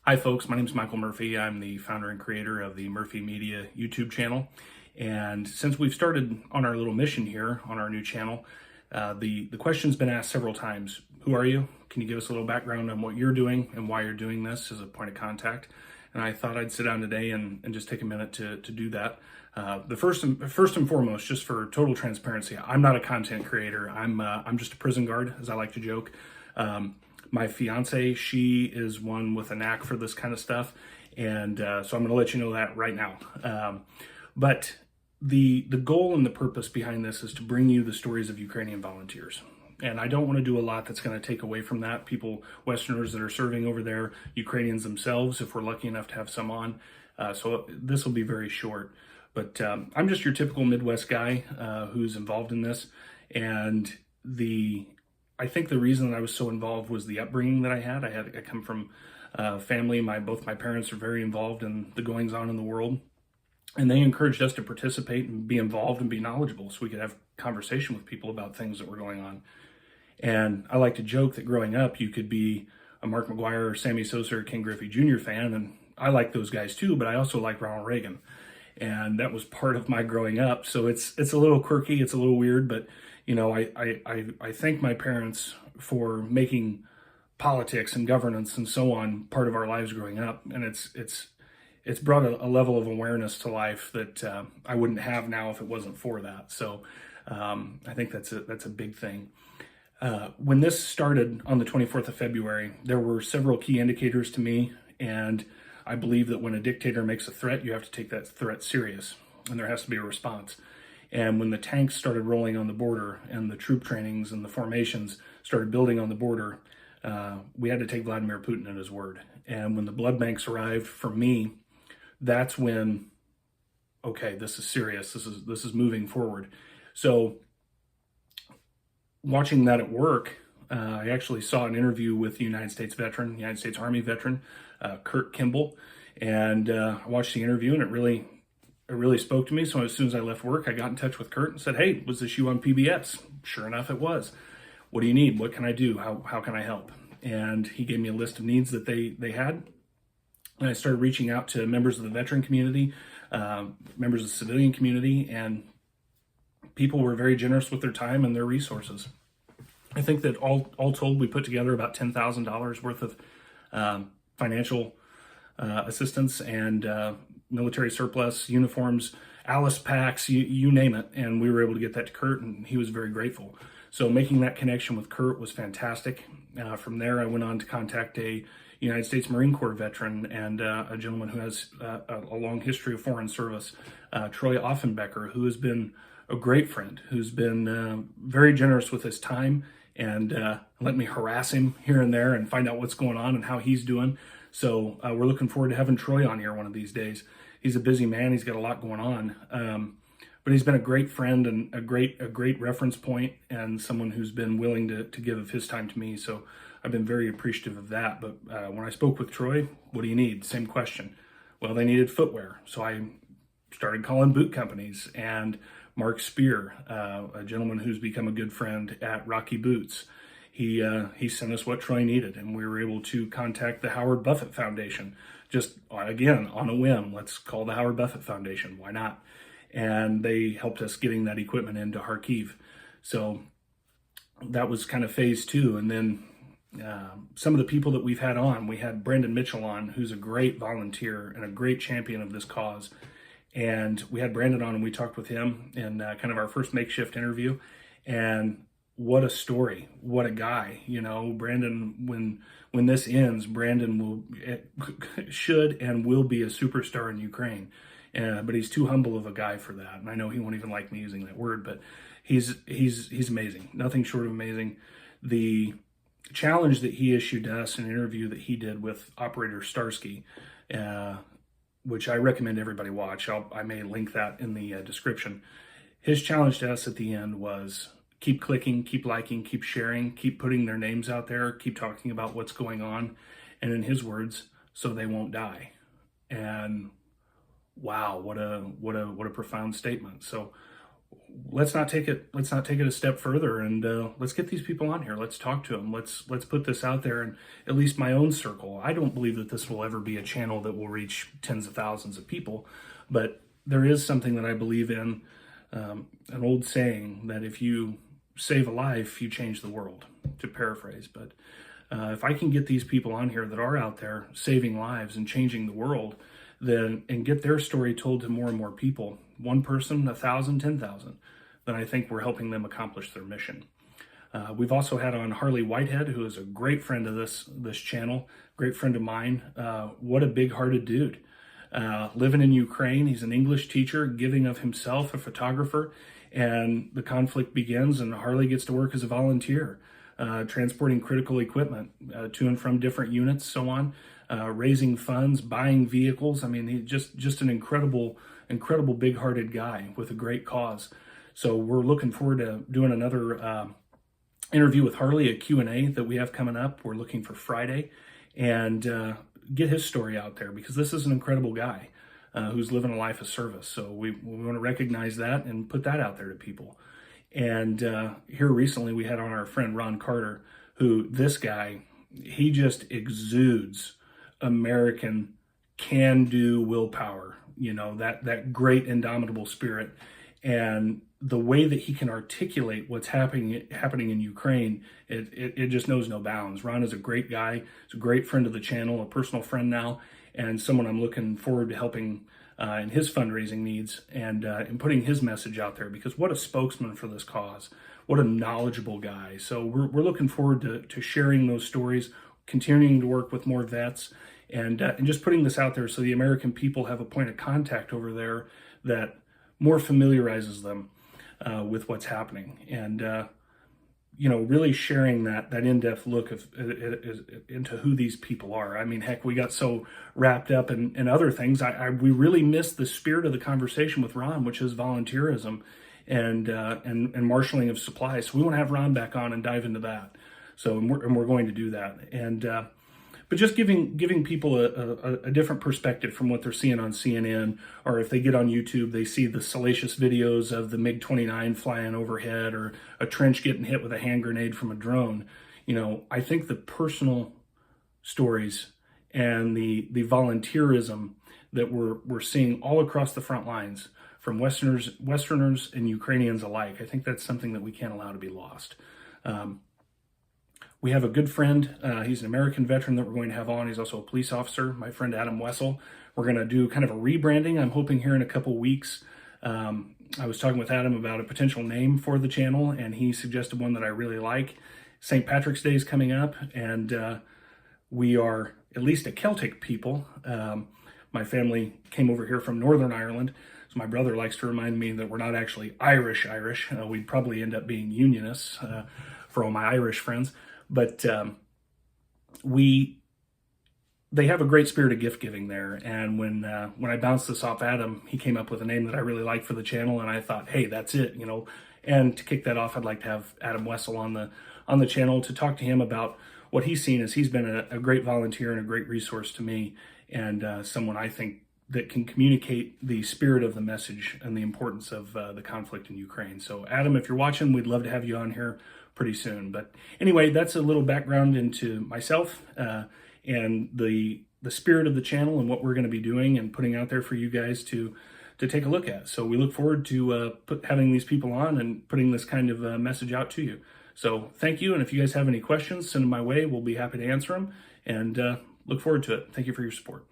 Hi folks, my name is Michael Murphy. I'm the founder and creator of the Murphy Media YouTube channel. And since we've started on our little mission here on our new channel, the question's been asked several times. Who are you? Can you give us a little background on what you're doing and why you're doing this as a point of contact? And I thought I'd sit down today and just take a minute to do that. The first and foremost, just for total transparency, I'm not a content creator. I'm just a prison guard, as I like to joke. My fiance, she is one with a knack for this kind of stuff, and so I'm going to let you know that right now. But the goal and the purpose behind this is to bring you the stories of Ukrainian volunteers. And I don't want to do a lot that's going to take away from that. People, Westerners that are serving over there, Ukrainians themselves, if we're lucky enough to have some on. So this will be very short. But I'm just your typical Midwest guy who's involved in this. And I think the reason that I was so involved was the upbringing that I had. I come from family. Both my parents are very involved in the goings on in the world. And they encouraged us to participate and be involved and be knowledgeable so we could have conversation with people about things that were going on. And I like to joke that growing up, you could be a Mark McGuire or Sammy Sosa or Ken Griffey Jr. fan, and I like those guys too, but I also like Ronald Reagan. And that was part of my growing up. So it's a little quirky, it's a little weird, but you know, I thank my parents for making politics and governance and so on part of our lives growing up. And it's brought a level of awareness to life that I wouldn't have now if it wasn't for that. So I think that's a big thing. When this started on the 24th of February, there were several key indicators to me, and I believe that when a dictator makes a threat, you have to take that threat serious, and there has to be a response. And when the tanks started rolling on the border and the troop trainings and the formations started building on the border, we had to take Vladimir Putin at his word. And when the blood banks arrived, for me, that's when, okay, this is serious. This is moving forward. So watching that at work, I actually saw an interview with the United States Army veteran, Kurt Kimball. And I watched the interview, and it really spoke to me. So as soon as I left work, I got in touch with Kurt and said, hey, was this you on PBS? Sure enough, it was. What do you need? What can I do? How can I help? And he gave me a list of needs that they had. And I started reaching out to members of the veteran community, members of the civilian community, and people were very generous with their time and their resources. I think that all told, we put together about $10,000 worth of financial assistance and military surplus, uniforms, Alice packs, you name it. And we were able to get that to Kurt, and he was very grateful. So making that connection with Kurt was fantastic. From there, I went on to contact a United States Marine Corps veteran and a gentleman who has a long history of foreign service, Troy Offenbecker, who has been a great friend, who's been very generous with his time and let me harass him here and there and find out what's going on and how he's doing. So we're looking forward to having Troy on here one of these days. He's a busy man. He's got a lot going on. But he's been a great friend and a great reference point, and someone who's been willing to give of his time to me. So I've been very appreciative of that. But when I spoke with Troy, what do you need? Same question. Well, they needed footwear. So I started calling boot companies, and Mark Spear, a gentleman who's become a good friend at Rocky Boots, he sent us what Troy needed, and we were able to contact the Howard Buffett Foundation. Just, again, on a whim, let's call the Howard Buffett Foundation. Why not? And they helped us getting that equipment into Kharkiv. So that was kind of phase two. And then some of the people that we've had on, we had Brendan Mitchell on, who's a great volunteer and a great champion of this cause. And we had Brandon on, and we talked with him in kind of our first makeshift interview. And what a story, what a guy. You know, Brandon, when this ends, Brandon should and will be a superstar in Ukraine. But he's too humble of a guy for that. And I know he won't even like me using that word, but he's amazing. Nothing short of amazing. The challenge that he issued to us in an interview that he did with Operator Starsky, which I recommend everybody watch. I may link that in the description. His challenge to us at the end was keep clicking, keep liking, keep sharing, keep putting their names out there, keep talking about what's going on. And in his words, so they won't die. And wow, what a profound statement. So let's not take it a step further, and let's get these people on here. Let's talk to them. Let's put this out there, and at least my own circle. I don't believe that this will ever be a channel that will reach tens of thousands of people, but there is something that I believe in, an old saying that if you save a life, you change the world, to paraphrase. But if I can get these people on here that are out there saving lives and changing the world, then and get their story told to more and more people, one person, 1,000, 10,000, then I think we're helping them accomplish their mission. We've also had on Harley Whitehead, who is a great friend of this channel, great friend of mine. What a big-hearted dude. Living in Ukraine, he's an English teacher, giving of himself, a photographer, and the conflict begins, and Harley gets to work as a volunteer, transporting critical equipment to and from different units, so on, raising funds, buying vehicles. I mean, he's just an incredible big-hearted guy with a great cause. So we're looking forward to doing another interview with Harley, a Q&A that we have coming up. We're looking for Friday, and get his story out there, because this is an incredible guy who's living a life of service. So we want to recognize that and put that out there to people. And here recently we had on our friend Ron Carter, who, this guy, he just exudes American can-do willpower, you know, that great indomitable spirit. And the way that he can articulate what's happening in Ukraine, it just knows no bounds. Ron is a great guy. He's a great friend of the channel, a personal friend now, and someone I'm looking forward to helping in his fundraising needs, and putting his message out there, because what a spokesman for this cause. What a knowledgeable guy. So we're looking forward to sharing those stories, continuing to work with more vets, and just putting this out there so the American people have a point of contact over there that more familiarizes them with what's happening, and you know, really sharing that in-depth look into who these people are. I mean, heck, we got so wrapped up in other things. We really missed the spirit of the conversation with Ron, which is volunteerism and marshaling of supplies. So we want to have Ron back on and dive into that. So and we're going to do that. And but just giving people a different perspective from what they're seeing on CNN, or if they get on YouTube, they see the salacious videos of the MiG-29 flying overhead, or a trench getting hit with a hand grenade from a drone. You know, I think the personal stories and the volunteerism that we're seeing all across the front lines from Westerners and Ukrainians alike, I think that's something that we can't allow to be lost. We have a good friend. He's an American veteran that we're going to have on. He's also a police officer, my friend Adam Wessel. We're going to do kind of a rebranding, I'm hoping, here in a couple weeks. I was talking with Adam about a potential name for the channel, and he suggested one that I really like. St. Patrick's Day is coming up, and we are at least a Celtic people. My family came over here from Northern Ireland, so my brother likes to remind me that we're not actually Irish. We'd probably end up being Unionists for all my Irish friends. But they have a great spirit of gift giving there. And when I bounced this off Adam, he came up with a name that I really liked for the channel, and I thought, hey, that's it, you know. And to kick that off, I'd like to have Adam Wessel on the channel to talk to him about what he's seen, as he's been a great volunteer and a great resource to me, and someone I think that can communicate the spirit of the message and the importance of the conflict in Ukraine. So Adam, if you're watching, we'd love to have you on here pretty soon. But anyway, that's a little background into myself and the spirit of the channel and what we're going to be doing and putting out there for you guys to take a look at. So we look forward to having these people on and putting this kind of message out to you. So thank you, and if you guys have any questions, send them my way. We'll be happy to answer them, and look forward to it. Thank you for your support.